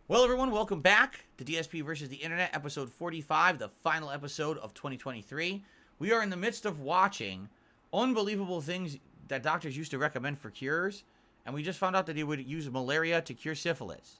Well, everyone, welcome back to DSP versus the Internet, episode 45, the final episode of 2023. We are in the midst of watching unbelievable things that doctors used to recommend for cures, and we just found out that they would use malaria to cure syphilis.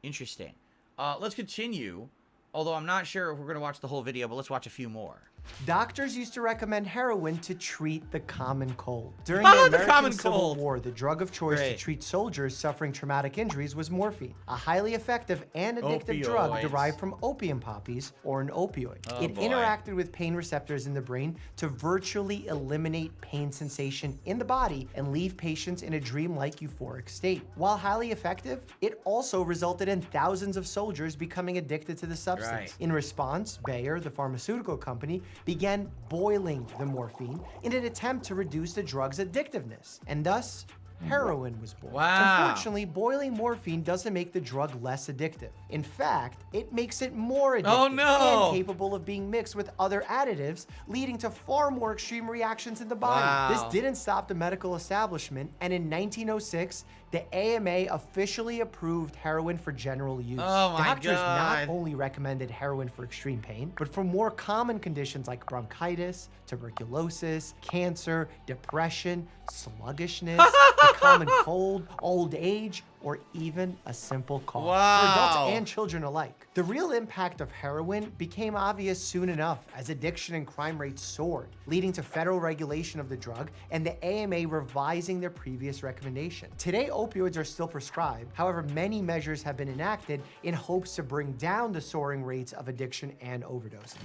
Interesting. Let's continue, although I'm not sure if we're going to watch the whole video, but let's watch a few more. Doctors used to recommend heroin to treat the common cold. During the American Civil War, the drug of choice to treat soldiers suffering traumatic injuries was morphine, a highly effective and addictive drug derived from opium poppies, or an opioid. It interacted with pain receptors in the brain to virtually eliminate pain sensation in the body and leave patients in a dreamlike euphoric state. While highly effective, it also resulted in thousands of soldiers becoming addicted to the substance. In response, Bayer, the pharmaceutical company, began boiling the morphine in an attempt to reduce the drug's addictiveness, and thus heroin was born. Unfortunately, boiling morphine doesn't make the drug less addictive. In fact, it makes it more addictive and capable of being mixed with other additives, leading to far more extreme reactions in the body. This didn't stop the medical establishment, and in 1906, the AMA officially approved heroin for general use. Doctors not only recommended heroin for extreme pain, but for more common conditions like bronchitis, tuberculosis, cancer, depression, sluggishness, the common cold, old age, or even a simple cough. For adults and children alike. The real impact of heroin became obvious soon enough as addiction and crime rates soared, leading to federal regulation of the drug and the AMA revising their previous recommendation. Today, opioids are still prescribed. However, many measures have been enacted in hopes to bring down the soaring rates of addiction and overdosing.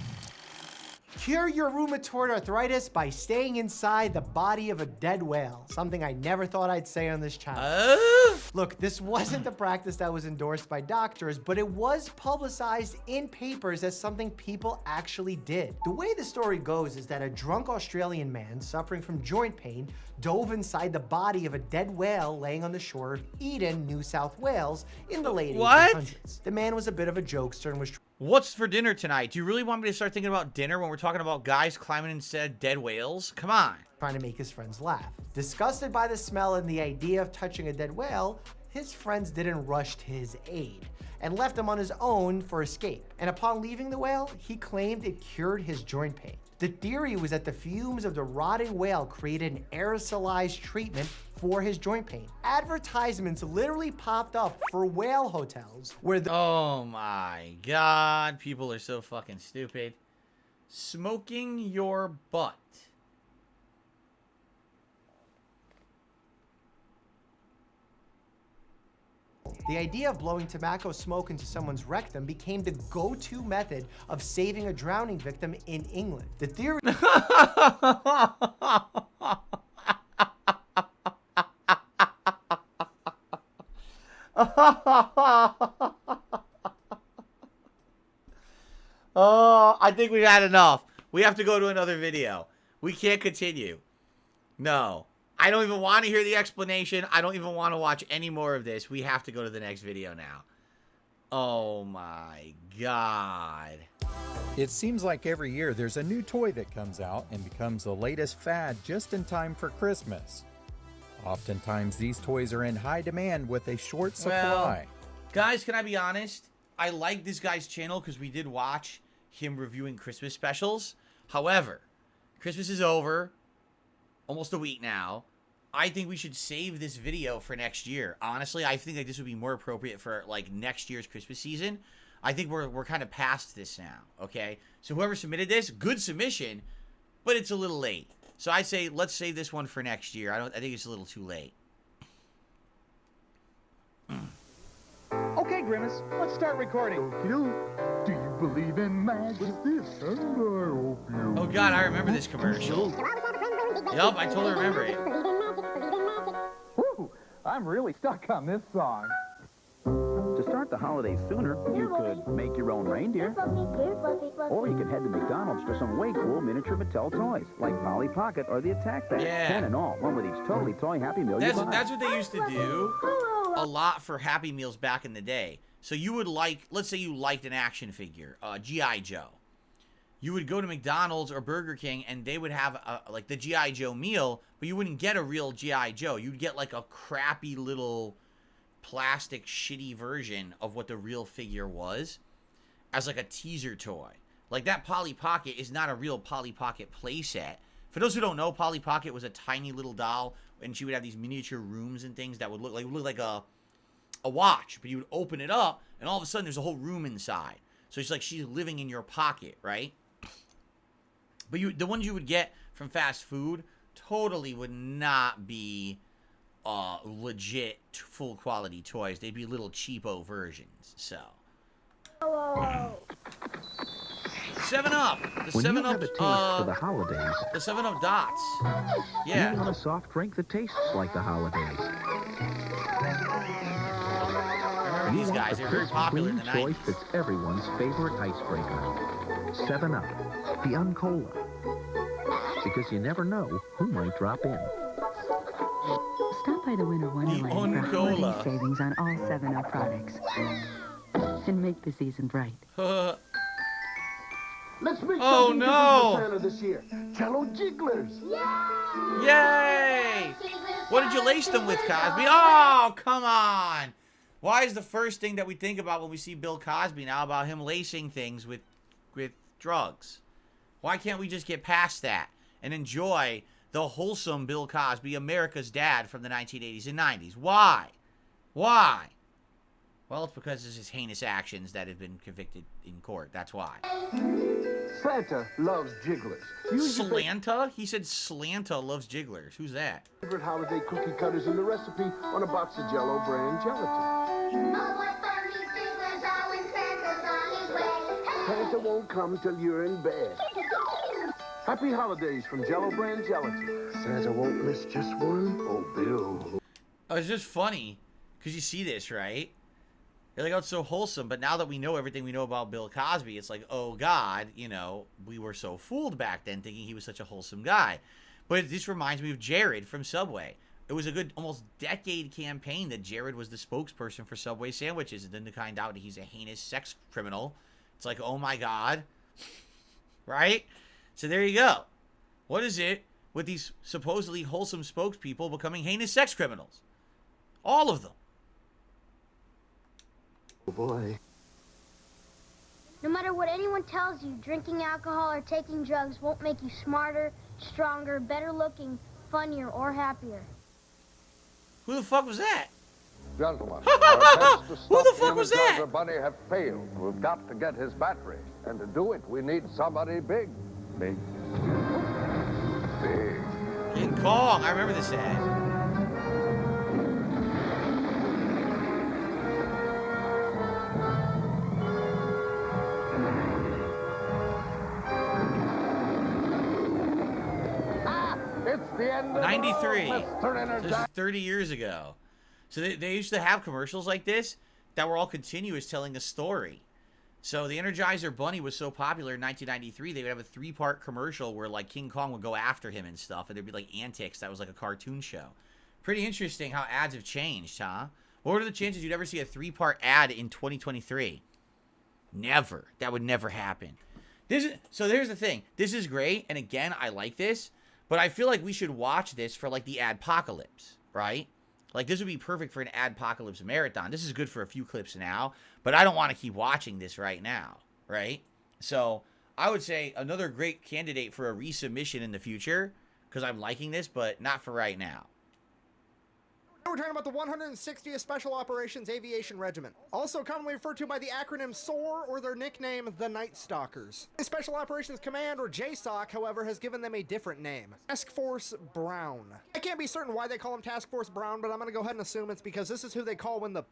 Cure your rheumatoid arthritis by staying inside the body of a dead whale. Something I never thought I'd say on this channel. Look, this wasn't a practice that was endorsed by doctors, but it was publicized in papers as something people actually did. The way the story goes is that a drunk Australian man suffering from joint pain dove inside the body of a dead whale laying on the shore of Eden, New South Wales in the late 1800s. The man was a bit of a jokester and was What's for dinner tonight? Do you really want me to start thinking about dinner when we're talking about guys climbing instead dead whales? Come on. Trying to make his friends laugh. Disgusted by the smell and the idea of touching a dead whale, his friends didn't rush to his aid and left him on his own for escape. And upon leaving the whale, he claimed it cured his joint pain. The theory was that the fumes of the rotting whale created an aerosolized treatment for his joint pain. Advertisements literally popped up for whale hotels where the— Oh my God, people are so fucking stupid. Smoking your butt. The idea of blowing tobacco smoke into someone's rectum became the go-to method of saving a drowning victim in England. The theory— Oh, I think we've had enough. We have to go to another video. We can't continue. No. I don't even want to hear the explanation. I don't even want to watch any more of this. We have to go to the next video now. Oh my God. It seems like every year there's a new toy that comes out and becomes the latest fad just in time for Christmas. Oftentimes these toys are in high demand with a short supply. Well, guys, can I be honest? I like this guy's channel because we did watch him reviewing Christmas specials. However, Christmas is over. Almost a week now. I think we should save this video for next year. Honestly, I think that this would be more appropriate for like next year's Christmas season. I think we're kind of past this now, okay? So whoever submitted this, good submission, but it's a little late. So I say let's save this one for next year. I think it's a little too late. Okay, Grimace, let's start recording. Do you believe in magic? Oh God, I remember this commercial. Yup, I totally remember it. Whew, I'm really stuck on this song. To start the holidays sooner, you could make your own reindeer. Or you could head to McDonald's for some way cool miniature Mattel toys, like Polly Pocket or the Attack Bag. Yeah. 10 in all, one with each totally toy Happy Meal you buy. That's what they used to do a lot for Happy Meals back in the day. So you would like, let's say you liked an action figure, G.I. Joe. You would go to McDonald's or Burger King and they would have like the G.I. Joe meal, but you wouldn't get a real G.I. Joe. You'd get like a crappy little plastic shitty version of what the real figure was as like a teaser toy. Like that Polly Pocket is not a real Polly Pocket playset. For those who don't know, Polly Pocket was a tiny little doll, and she would have these miniature rooms and things that would look like a watch, but you would open it up, and all of a sudden there's a whole room inside. So it's like she's living in your pocket, right? But the ones you would get from fast food totally would not be legit full quality toys. They'd be little cheapo versions. So 7-Up. The 7-Up for the holidays, the 7-Up dots. you Yeah. want a soft drink that tastes like the holidays. I remember these guys. They're very popular in the Clean 90s. choice that's everyone's favorite icebreaker. 7-Up, the Uncola. Because you never know who might drop in. Stop by the Winter Wonderland for Uncola. holiday savings on all 7-Up products. And make the season bright. Let's make Oh, something no. different for Santa this year. Jello Jigglers. Yay! What did you lace them with, Cosby? Oh, come on! Why is the first thing that we think about when we see Bill Cosby now about him lacing things with drugs? Why can't we just get past that and enjoy the wholesome Bill Cosby, America's dad from the 1980s and 90s? Why? Why? Well, it's because of his heinous actions that have been convicted in court. That's why. Santa loves Jigglers. Use your Slanta? He said Slanta loves Jigglers. Who's that? favorite holiday cookie cutters in the recipe on a box of Jello brand gelatin. Santa won't come till you're in bed. Happy holidays from Jello brand gelatin. Santa won't miss just one. Oh, Bill. Oh, it's just funny because you see this, right? You're like, oh, it's so wholesome. But now that we know everything we know about Bill Cosby, it's like, oh, God, you know, we were so fooled back then thinking he was such a wholesome guy. But this reminds me of Jared from Subway. It was a good almost decade campaign that Jared was the spokesperson for Subway sandwiches. And then to find out that he's a heinous sex criminal, it's like, oh, my God. Right? So there you go. What is it with these supposedly wholesome spokespeople becoming heinous sex criminals? All of them. Oh, boy. No matter what anyone tells you, drinking alcohol or taking drugs won't make you smarter, stronger, better looking, funnier, or happier. Who the fuck was that? Gentlemen, Who the fuck was that? Energizer Bunny have failed. We've got to get his battery. And to do it, we need somebody big. Big. Big. King Kong. I remember this ad. It's the end of 93. Mr. So this is Energizer. 30 years ago. So they used to have commercials like this that were all continuous telling a story. So the Energizer Bunny was so popular in 1993, they would have a 3-part commercial where like King Kong would go after him and stuff, and there'd be like antics. That was like a cartoon show. Pretty interesting how ads have changed, huh? What are the chances you'd ever see a 3-part ad in 2023? Never. That would never happen. So here's the thing. This is great, and again, I like this, but I feel like we should watch this for like the adpocalypse, right? Like this would be perfect for an adpocalypse marathon. This is good for a few clips now, but I don't want to keep watching this right now, right? So I would say another great candidate for a resubmission in the future, because I'm liking this, but not for right now. We're talking about the 160th Special Operations Aviation Regiment, also commonly referred to by the acronym SOAR or their nickname, the Night Stalkers. The Special Operations Command, or JSOC, however, has given them a different name, Task Force Brown. I can't be certain why they call them Task Force Brown, but I'm going to go ahead and assume it's because this is who they call when the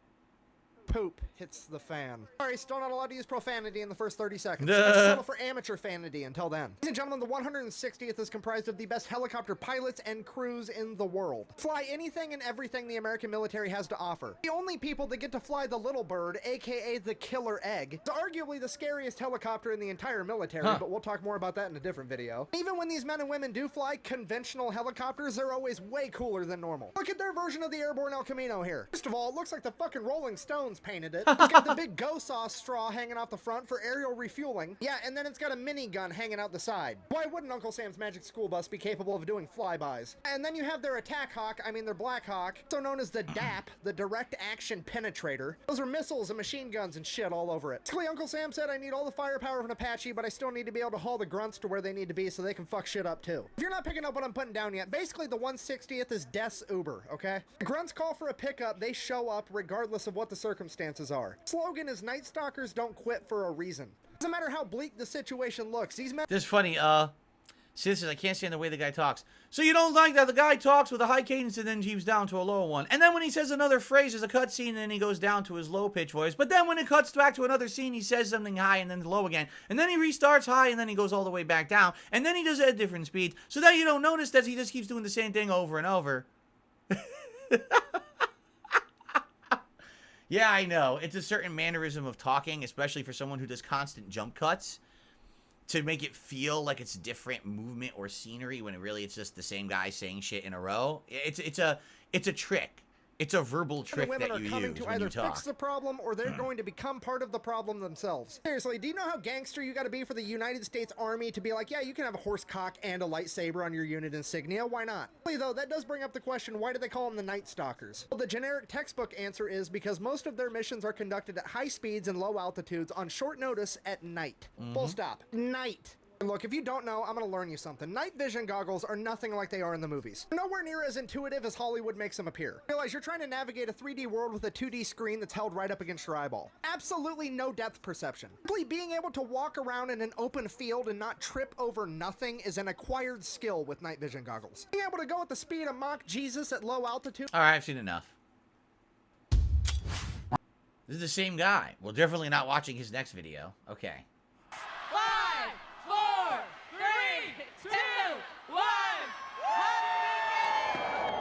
poop hits the fan. Sorry, still not allowed to use profanity in the first 30 seconds. Let's settle for amateur fanity until then. Ladies and gentlemen, the 160th is comprised of the best helicopter pilots and crews in the world. Fly anything and everything the American military has to offer. The only people that get to fly the Little Bird, aka the Killer Egg, is arguably the scariest helicopter in the entire military, but we'll talk more about that in a different video. Even when these men and women do fly conventional helicopters, they're always way cooler than normal. Look at their version of the airborne El Camino here. First of all, it looks like the fucking Rolling Stones painted it. It's got the big go sauce straw hanging off the front for aerial refueling. Yeah, and then it's got a minigun hanging out the side. Why wouldn't Uncle Sam's Magic School Bus be capable of doing flybys? And then you have their Attack Hawk, their Black Hawk, also known as the DAP, the Direct Action Penetrator. Those are missiles and machine guns and shit all over it. Basically, Uncle Sam said, I need all the firepower of an Apache, but I still need to be able to haul the grunts to where they need to be so they can fuck shit up too. If you're not picking up what I'm putting down yet, basically the 160th is Death's Uber, okay? The grunts call for a pickup, they show up regardless of what the circumstances are. Slogan is Night Stalkers don't quit for a reason. Doesn't matter how bleak the situation looks, these men— This is funny, Sisters, I can't stand the way the guy talks. So you don't like that the guy talks with a high cadence and then he's down to a low one. And then when he says another phrase, there's a cut scene and then he goes down to his low pitch voice. But then when it cuts back to another scene, he says something high and then low again. And then he restarts high and then he goes all the way back down. And then he does it at different speeds. So that you don't notice that he just keeps doing the same thing over and over. Yeah, I know. It's a certain mannerism of talking, especially for someone who does constant jump cuts, to make it feel like it's different movement or scenery when really it's just the same guy saying shit in a row. It's a trick. It's a verbal trick that you use when you talk. Women are coming to either fix the problem or they're going to become part of the problem themselves. Seriously, do you know how gangster you gotta be for the United States Army to be like, yeah, you can have a horse cock and a lightsaber on your unit insignia, why not? Though, that does bring up the question, why do they call them the Night Stalkers? Well, the generic textbook answer is because most of their missions are conducted at high speeds and low altitudes on short notice at night. Full stop. Night. And look, if you don't know, I'm gonna learn you something. Night vision goggles are nothing like they are in the movies. They're nowhere near as intuitive as Hollywood makes them appear. Realize you're trying to navigate a 3D world with a 2D screen that's held right up against your eyeball. Absolutely no depth perception. Simply being able to walk around in an open field and not trip over nothing is an acquired skill with night vision goggles. Being able to go at the speed of Mach Jesus at low altitude— Alright, I've seen enough. This is the same guy. Well, definitely not watching his next video. Okay. 5, 4, 3, 2, 1.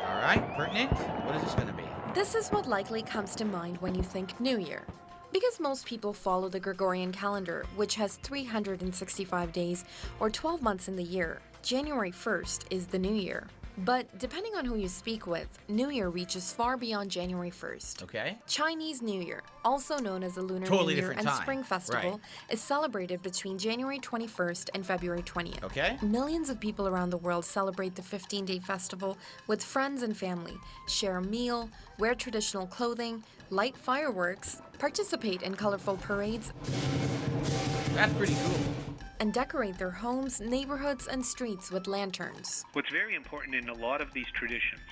Alright, pertinent. What is this going to be? This is what likely comes to mind when you think New Year. Because most people follow the Gregorian calendar, which has 365 days or 12 months in the year, January 1st is the New Year. But depending on who you speak with, New Year reaches far beyond January 1st. Okay. Chinese New Year, also known as the Lunar Totally New Year different and time. Spring Festival, Right. is celebrated between January 21st and February 20th. Okay. Millions of people around the world celebrate the 15-day festival with friends and family, share a meal, wear traditional clothing, light fireworks, participate in colorful parades, That's pretty cool. and decorate their homes, neighborhoods, and streets with lanterns. What's very important in a lot of these traditions,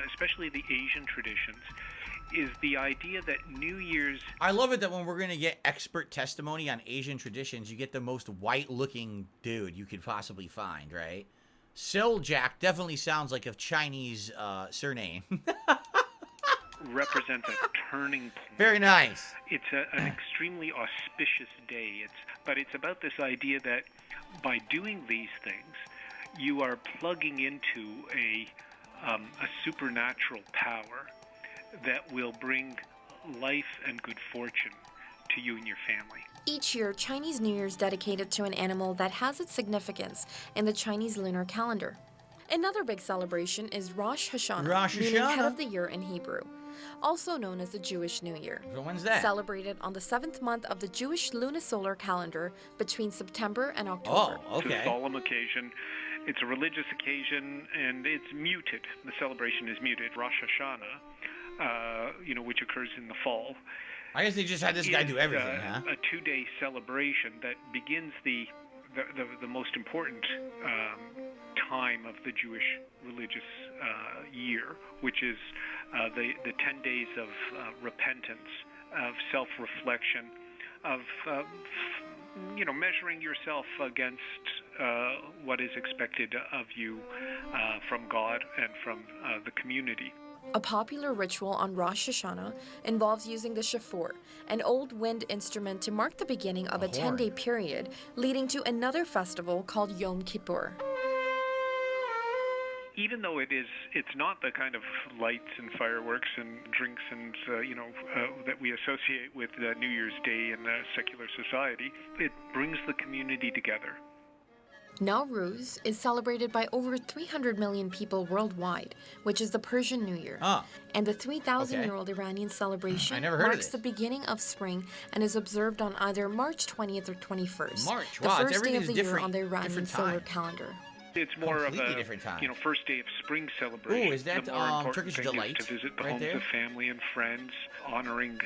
especially the Asian traditions, is the idea that New Year's— I love it that when we're going to get expert testimony on Asian traditions, you get the most white-looking dude you could possibly find, right? Siljak definitely sounds like a Chinese surname. represents a turning point. Very nice. It's an extremely auspicious day. But it's about this idea that by doing these things, you are plugging into a supernatural power that will bring life and good fortune to you and your family. Each year, Chinese New Year is dedicated to an animal that has its significance in the Chinese lunar calendar. Another big celebration is Rosh Hashanah, meaning head of the year in Hebrew, also known as the Jewish New Year. So when's that? Celebrated on the 7th month of the Jewish lunisolar calendar between September and October. Oh, okay. It's a solemn occasion. It's a religious occasion, and it's muted. The celebration is muted. Rosh Hashanah, which occurs in the fall. I guess they just had this guy do everything, huh? A 2-day celebration that begins the most important time of the Jewish religious year, which is the 10 days of repentance, of self-reflection, of measuring yourself against what is expected of you from God and from the community. A popular ritual on Rosh Hashanah involves using the shofar, an old wind instrument, to mark the beginning of a 10-day period, leading to another festival called Yom Kippur. Even though it's not the kind of lights and fireworks and drinks and that we associate with New Year's Day in a secular society, it brings the community together. Nowruz is celebrated by over 300 million people worldwide, which is the Persian New Year. And the 3,000-year-old Iranian celebration marks the beginning of spring and is observed on either March 20th or 21st, March. the Wow, first day of the year on the Iranian solar time. calendar. It's more of a different time. first day of spring celebration. Ooh, is that the more important Turkish thing delight is to visit the right homes there? of family and friends, honoring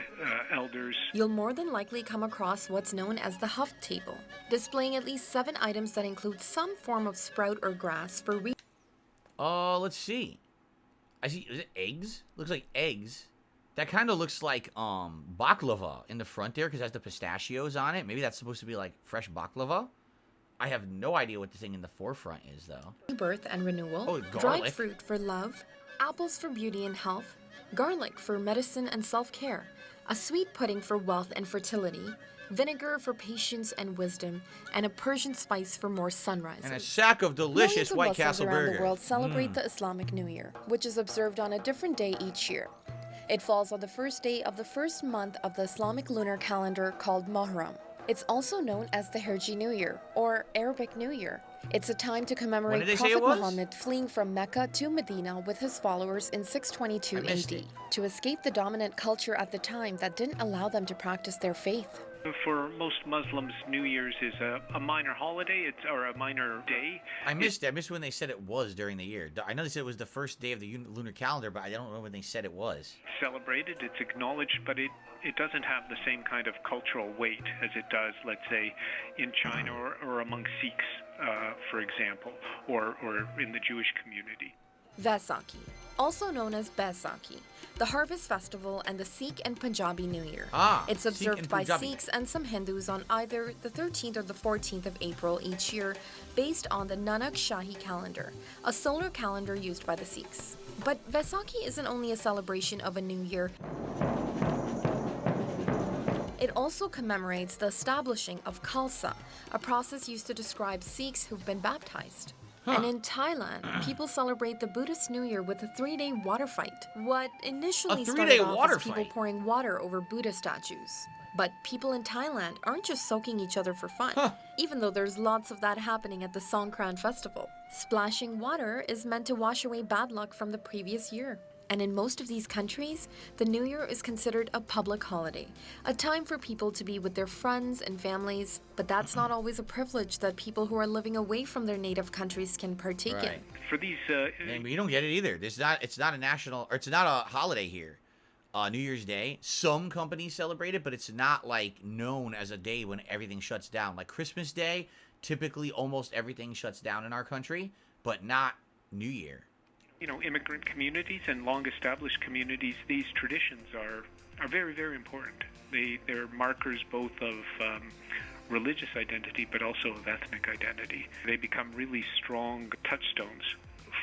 elders. You'll more than likely come across what's known as the Huft table, displaying at least 7 items that include some form of sprout or grass for let's see. I see. Is it eggs? Looks like eggs. That kind of looks like baklava in the front there because it has the pistachios on it. Maybe that's supposed to be like fresh baklava. I have no idea what the thing in the forefront is, though. Rebirth and renewal, Oh, garlic. dried fruit for love, apples for beauty and health, garlic for medicine and self-care, a sweet pudding for wealth and fertility, vinegar for patience and wisdom, and a Persian spice for more sunrises. And a sack of delicious Millions of White Muslims Castle around burger. the world celebrate the Islamic New Year, which is observed on a different day each year. It falls on the first day of the first month of the Islamic lunar calendar called Muharram. It's also known as the Hijri New Year, or Arabic New Year. It's a time to commemorate Prophet Muhammad fleeing from Mecca to Medina with his followers in 622 AD to escape the dominant culture at the time that didn't allow them to practice their faith. For most Muslims, New Year's is a minor holiday, or a minor day. I missed it. I missed when they said it was during the year. I know they said it was the first day of the lunar calendar, but I don't know when they said it was. Celebrated, it's acknowledged, but it doesn't have the same kind of cultural weight as it does, let's say, in China or among Sikhs, for example, or in the Jewish community. Vaisakhi, also known as Baisakhi, the harvest festival and the Sikh and Punjabi New Year. It's observed by Sikhs and some Hindus on either the 13th or the 14th of April each year, based on the Nanak Shahi calendar, a solar calendar used by the Sikhs. But Vaisakhi isn't only a celebration of a new year. It also commemorates the establishing of Khalsa, a process used to describe Sikhs who've been baptized. And in Thailand, people celebrate the Buddhist New Year with a 3-day water fight. What initially started off as people pouring water over Buddha statues. But people in Thailand aren't just soaking each other for fun, even though there's lots of that happening at the Songkran festival. Splashing water is meant to wash away bad luck from the previous year. And in most of these countries, the New Year is considered a public holiday, a time for people to be with their friends and families, but that's not always a privilege that people who are living away from their native countries can partake in. For these, and we don't get it either. It's not a national, or it's not a holiday here. New Year's Day, some companies celebrate it, but it's not like known as a day when everything shuts down. Like Christmas Day, typically almost everything shuts down in our country, but not New Year. Immigrant communities and long-established communities, these traditions are very, very important. They're markers both of religious identity, but also of ethnic identity. They become really strong touchstones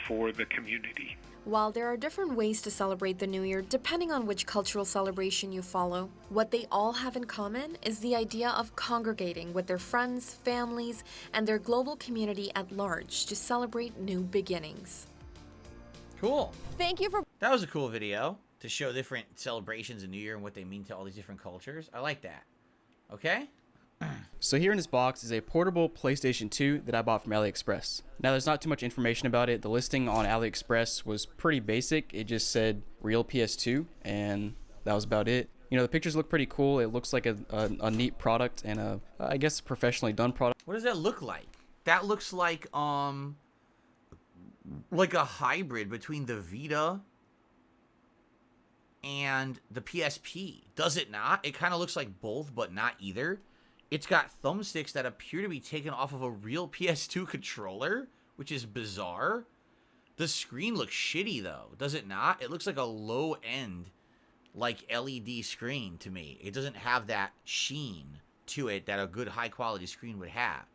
for the community. While there are different ways to celebrate the New Year depending on which cultural celebration you follow, what they all have in common is the idea of congregating with their friends, families, and their global community at large to celebrate new beginnings. Cool. Thank you for... That was a cool video to show different celebrations of New Year and what they mean to all these different cultures. I like that. Okay? So here in this box is a portable PlayStation 2 that I bought from AliExpress. Now there's not too much information about it. The listing on AliExpress was pretty basic. It just said real PS2 and that was about it. The pictures look pretty cool. It looks like a neat product and I guess a professionally done product. What does that look like? That looks like a hybrid between the Vita and the PSP. Does it not? It kind of looks like both, but not either. It's got thumbsticks that appear to be taken off of a real PS2 controller, which is bizarre. The screen looks shitty, though. Does it not? It looks like a low-end, LED screen to me. It doesn't have that sheen to it that a good high-quality screen would have.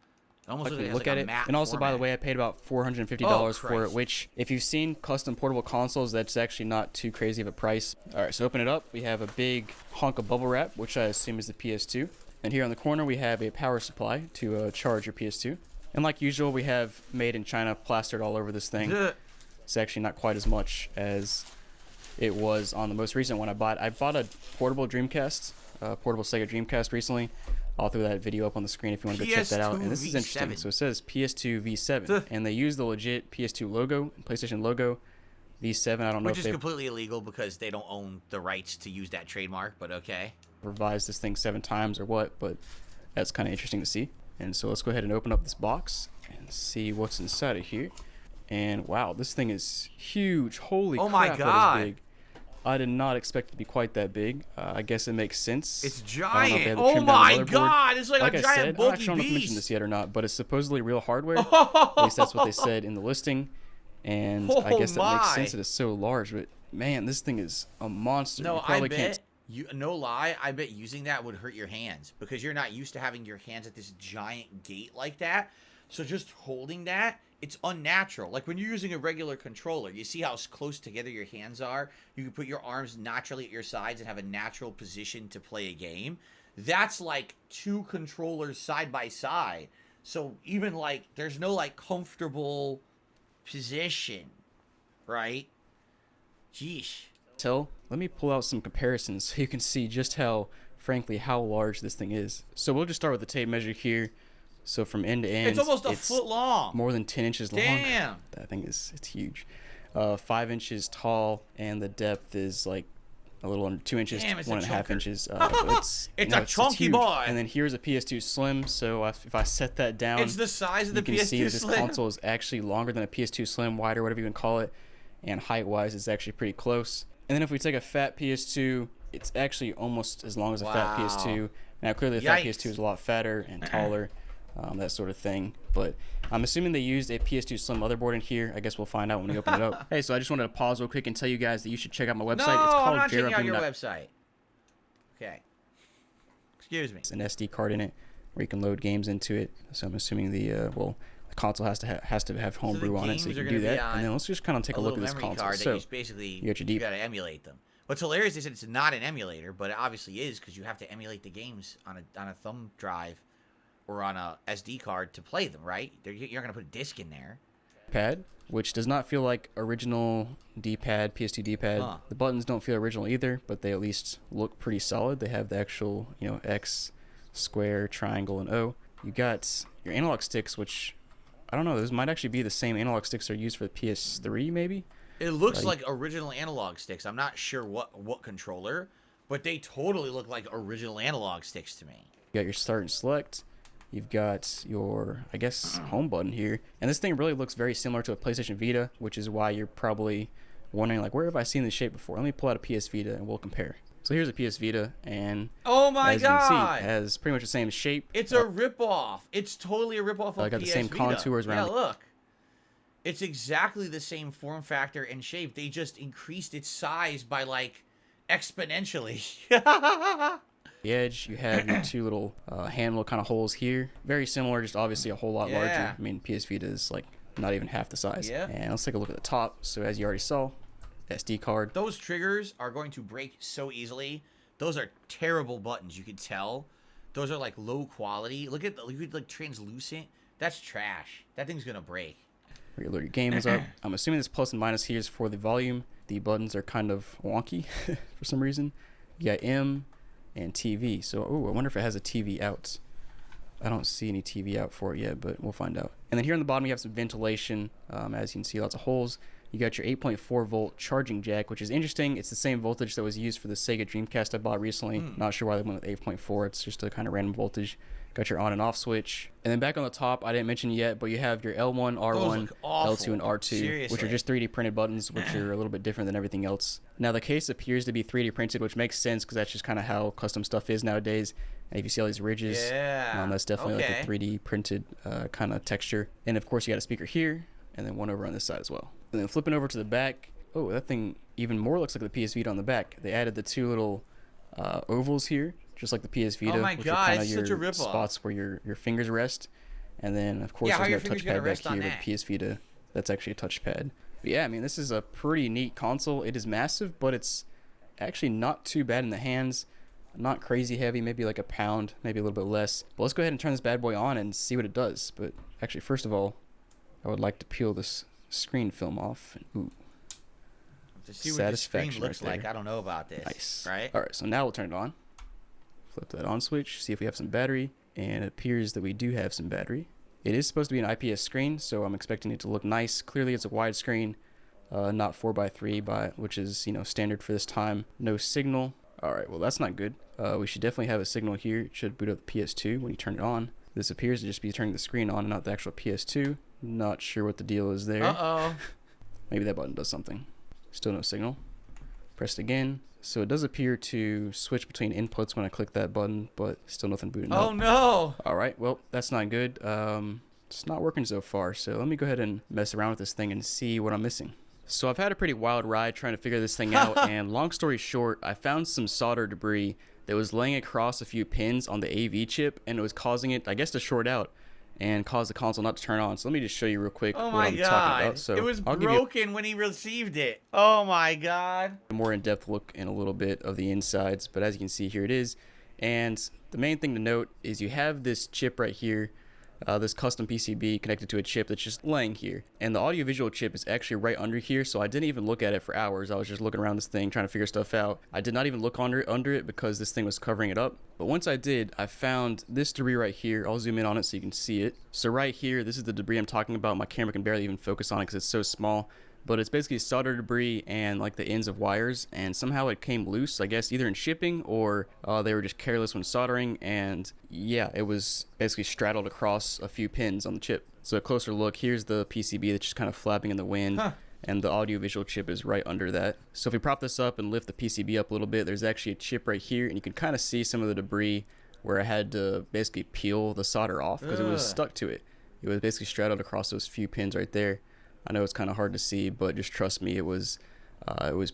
It almost looks like a matte and also, format. by the way, I paid about $450 for it, which, if you've seen custom portable consoles, that's actually not too crazy of a price. All right, so open it up. We have a big hunk of bubble wrap, which I assume is the PS2. And here on the corner, we have a power supply to charge your PS2. And like usual, we have made in China plastered all over this thing. It's actually not quite as much as it was on the most recent one I bought. I bought a portable Dreamcast, portable Sega Dreamcast recently. I'll throw that video up on the screen if you want to go check that out. And this is interesting. So it says PS2 V7, and they use the legit PS2 logo, PlayStation logo. V7, I don't know if is completely illegal because they don't own the rights to use that trademark, but okay. Revised this thing 7 times or what, but that's kind of interesting to see. And so let's go ahead and open up this box and see what's inside of here. And wow, this thing is huge. Holy crap, my God. That is big. I did not expect it to be quite that big. I guess it makes sense. It's giant. Oh my God, it's like a giant bulky I don't know if I mentioned beast. this yet or not, but it's supposedly real hardware. At least that's what they said in the listing. And I guess that makes sense that it's so large, but man, this thing is a monster. No, I bet no lie, I bet using that would hurt your hands because you're not used to having your hands at this giant gate like that. So just holding that, it's unnatural. Like when you're using a regular controller, you see how close together your hands are. You can put your arms naturally at your sides and have a natural position to play a game. That's like 2 controllers side by side. So even like there's no like comfortable position, right? Jeesh. Let me pull out some comparisons so you can see just how, frankly, how large this thing is. So we'll just start with the tape measure here. So from end to end, it's almost a foot long. More than 10 inches long. Damn. That thing it's huge. 5 inches tall, and the depth is like a little under 2 inches, Damn, 1.5 inches. It's a chunky boy. And then here's a PS2 Slim. So if I set that down, it's the size of the PS2 Slim. You can see this console is actually longer than a PS2 Slim, wider, whatever you can call it, and height-wise, it's actually pretty close. And then if we take a fat PS2, it's actually almost as long as a fat PS2. Now clearly the fat PS2 is a lot fatter and taller. That sort of thing, but I'm assuming they used a PS2 Slim motherboard in here. I guess we'll find out when we open it up. Hey, so I just wanted to pause real quick and tell you guys that you should check out my website. No, it's called I'm not checking out your website. Okay. Excuse me. It's an SD card in it where you can load games into it. So I'm assuming the console has to have homebrew on it, so you can do that. And then let's just kind of take a look at this console. So basically, you got your got to emulate them. What's hilarious, they said it's not an emulator, but it obviously is because you have to emulate the games on a thumb drive or on a SD card to play them, right? You're not going to put a disc in there. Pad, which does not feel like original D-pad, PS2 D-pad. The buttons don't feel original either, but they at least look pretty solid. They have the actual, X, square, triangle, and O. You got your analog sticks, which, I don't know, those might actually be the same analog sticks that are used for the PS3, maybe? It looks like original analog sticks. I'm not sure what controller, but they totally look like original analog sticks to me. You got your start and select. You've got your, I guess, home button here. And this thing really looks very similar to a PlayStation Vita, which is why you're probably wondering, like, where have I seen this shape before? Let me pull out a PS Vita and we'll compare. So here's a PS Vita, and oh my God, you can see, it has pretty much the same shape. It's a ripoff. It's totally a ripoff of PS Vita. Got the same contours around. Yeah, look. It's exactly the same form factor and shape. They just increased its size by, like, exponentially. The edge, you have your 2 little handle kind of holes here. Very similar, just obviously a whole lot larger. I mean, PS Vita is like not even half the size. Yeah. And let's take a look at the top. So as you already saw, SD card. Those triggers are going to break so easily. Those are terrible buttons, you could tell. Those are like low quality. Look at like translucent. That's trash. That thing's gonna break. Where you load your games up. I'm assuming this plus and minus here is for the volume. The buttons are kind of wonky for some reason. You got M and TV. So, I wonder if it has a TV out. I don't see any TV out for it yet, but we'll find out. And then here on the bottom, you have some ventilation. As you can see, lots of holes. You got your 8.4 volt charging jack, which is interesting. It's the same voltage that was used for the Sega Dreamcast I bought recently. Not sure why they went with 8.4. It's just a kind of random voltage. Got your on and off switch. And then back on the top, I didn't mention yet, but you have your L1, R1, L2, and R2, Seriously. which are just 3D printed buttons, which are a little bit different than everything else. Now, the case appears to be 3D printed, which makes sense because that's just kind of how custom stuff is nowadays. And if you see all these ridges, that's definitely like a 3D printed kind of texture. And of course, you got a speaker here, and then one over on this side as well. And then flipping over to the back, that thing even more looks like the PS Vita on the back. They added the 2 little ovals here, just like the PS Vita. Oh my which God, are kind of it's such a your ripoff. spots where your fingers rest. And then, of course, there's no touchpad back here with PS Vita. That's actually a touchpad. But yeah, I mean, this is a pretty neat console. It is massive, but it's actually not too bad in the hands. Not crazy heavy, maybe like a pound, maybe a little bit less. But let's go ahead and turn this bad boy on and see what it does. But actually, first of all, I would like to peel this screen film off. Ooh. To see what the screen looks like, I don't know about this. Nice. Right? All right, so now we'll turn it on. Flip that on switch, see if we have some battery, and it appears that we do have some battery. It is supposed to be an IPS screen, so I'm expecting it to look nice. Clearly it's a widescreen, not 4x3, which is, you know, standard for this time. No signal. Alright, well that's not good. We should definitely have a signal here. It should boot up the PS2 when you turn it on. This appears to just be turning the screen on and not the actual PS2. Not sure what the deal is there. Uh-oh. Maybe that button does something. Still no signal. Press it again. So it does appear to switch between inputs when I click that button, but still nothing booting up. Oh no! Alright, well, that's not good. It's not working so far, so let me go ahead and mess around with this thing and see what I'm missing. So I've had a pretty wild ride trying to figure this thing out, and long story short, I found some solder debris that was laying across a few pins on the AV chip, and it was causing it, I guess, to short out and cause the console not to turn on. So let me just show you real quick what I'm talking about. So it was broken when he received it. Oh my god. A more in-depth look in a little bit of the insides, but as you can see, here it is. And the main thing to note is you have this chip right here, this custom PCB connected to a chip that's just laying here, and the audiovisual chip is actually right under here. So I didn't even look at it for hours. I was just looking around this thing trying to figure stuff out. I did not even look under it because this thing was covering it up. But once I did, I found this debris right here. I'll zoom in on it so you can see it. So right here, this is the debris I'm talking about. My camera can barely even focus on it because it's so small, but it's basically solder debris and like the ends of wires, and somehow it came loose, I guess either in shipping or they were just careless when soldering, and yeah, it was basically straddled across a few pins on the chip. So a closer look, here's the PCB that's just kind of flapping in the wind, and the audiovisual chip is right under that. So if we prop this up and lift the PCB up a little bit, there's actually a chip right here, and you can kind of see some of the debris where I had to basically peel the solder off because it was stuck to it. It was basically straddled across those few pins right there. I know it's kind of hard to see, but just trust me, it was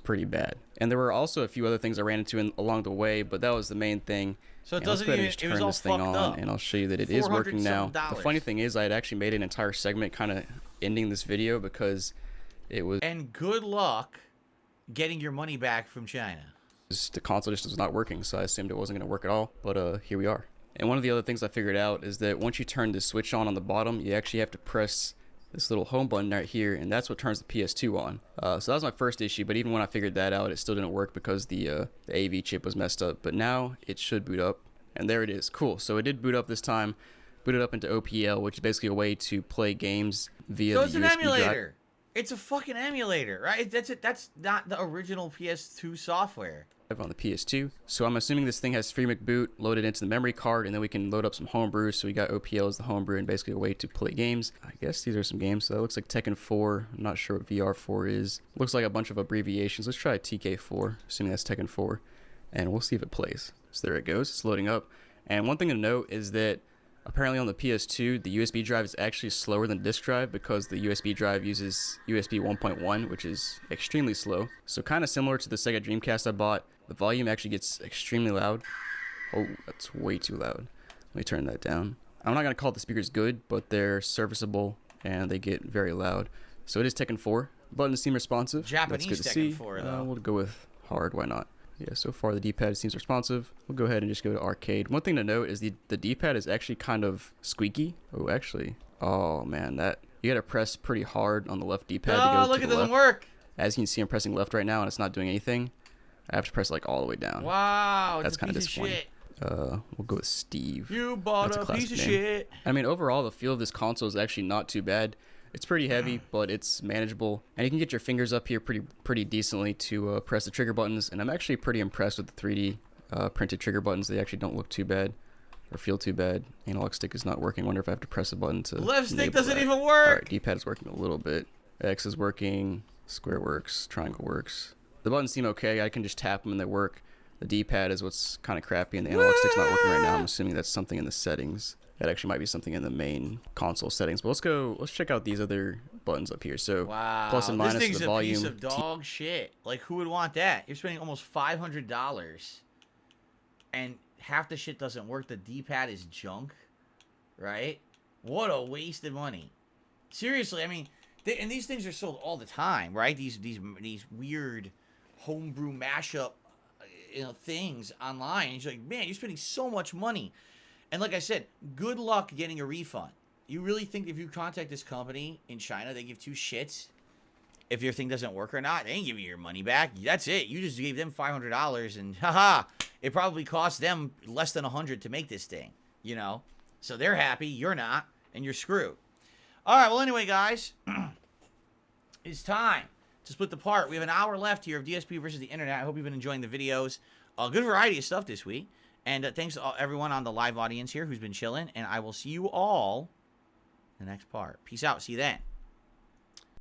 pretty bad. And there were also a few other things I ran into along the way, but that was the main thing. So it doesn't even, it was all fucked up. And I'll show you that it is working now. The funny thing is, I had actually made an entire segment kind of ending this video because it was... And good luck getting your money back from China. The console just was not working, so I assumed it wasn't going to work at all, but here we are. And one of the other things I figured out is that once you turn the switch on the bottom, you actually have to press this little home button right here, and that's what turns the PS2 on. So that was my first issue, but even when I figured that out, it still didn't work because the AV chip was messed up. But now it should boot up, and there it is. Cool. So it did boot up this time. Booted up into OPL, which is basically a way to play games via the USB drive. So it's an emulator. It's a fucking emulator, right? That's it. That's not the original PS2 software. On the PS2. So I'm assuming this thing has FreeMic boot loaded into the memory card, and then we can load up some homebrew. So we got OPL as the homebrew and basically a way to play games. I guess these are some games. So that looks like Tekken 4. I'm not sure what VR4 is. Looks like a bunch of abbreviations. Let's try TK4, assuming that's Tekken 4, and we'll see if it plays. So there it goes. It's loading up. And one thing to note is that apparently on the PS2, the USB drive is actually slower than disk drive because the USB drive uses USB 1.1, which is extremely slow. So kind of similar to the Sega Dreamcast I bought. The volume actually gets extremely loud. Oh, that's way too loud. Let me turn that down. I'm not going to call the speakers good, but they're serviceable and they get very loud. So it is Tekken 4. Buttons seem responsive. Japanese that's good to Tekken see. 4, though. We'll go with hard. Why not? Yeah, so far the D-pad seems responsive. We'll go ahead and just go to arcade. One thing to note is the D-pad is actually kind of squeaky. Oh, actually. Oh, man, you got to press pretty hard on the left D-pad to go to the left. Oh, look, it doesn't work. As you can see, I'm pressing left right now, and it's not doing anything. I have to press like all the way down. Wow, that's kind of disappointing. We'll go with Steve. You bought a piece of shit. I mean, overall, the feel of this console is actually not too bad. It's pretty heavy, but it's manageable, and you can get your fingers up here pretty decently to press the trigger buttons. And I'm actually pretty impressed with the 3D printed trigger buttons. They actually don't look too bad or feel too bad. Analog stick is not working. I wonder if I have to press a button to. Left stick doesn't even work. All right, D-pad is working a little bit. X is working. Square works. Triangle works. The buttons seem okay. I can just tap them and they work. The D-pad is what's kind of crappy, and the analog stick's not working right now. I'm assuming that's something in the settings. That actually might be something in the main console settings. But let's check out these other buttons up here. So wow, plus and minus this thing's the volume. A piece of dog shit. Like, who would want that? You're spending almost $500, and half the shit doesn't work. The D-pad is junk, right? What a waste of money. Seriously, I mean, and these things are sold all the time, right? These weird homebrew mashup, things online. And you're like, man, you're spending so much money. And like I said, good luck getting a refund. You really think if you contact this company in China, they give two shits if your thing doesn't work or not? They ain't giving you your money back. That's it. You just gave them $500 and haha, it probably cost them less than $100 to make this thing, you know? So they're happy, you're not, and you're screwed. All right, well, anyway, guys, it's time to split the part. We have an hour left here of DSP versus the internet. I hope you've been enjoying the videos. Good variety of stuff this week. And thanks to everyone on the live audience here who's been chilling. And I will see you all in the next part. Peace out. See you then.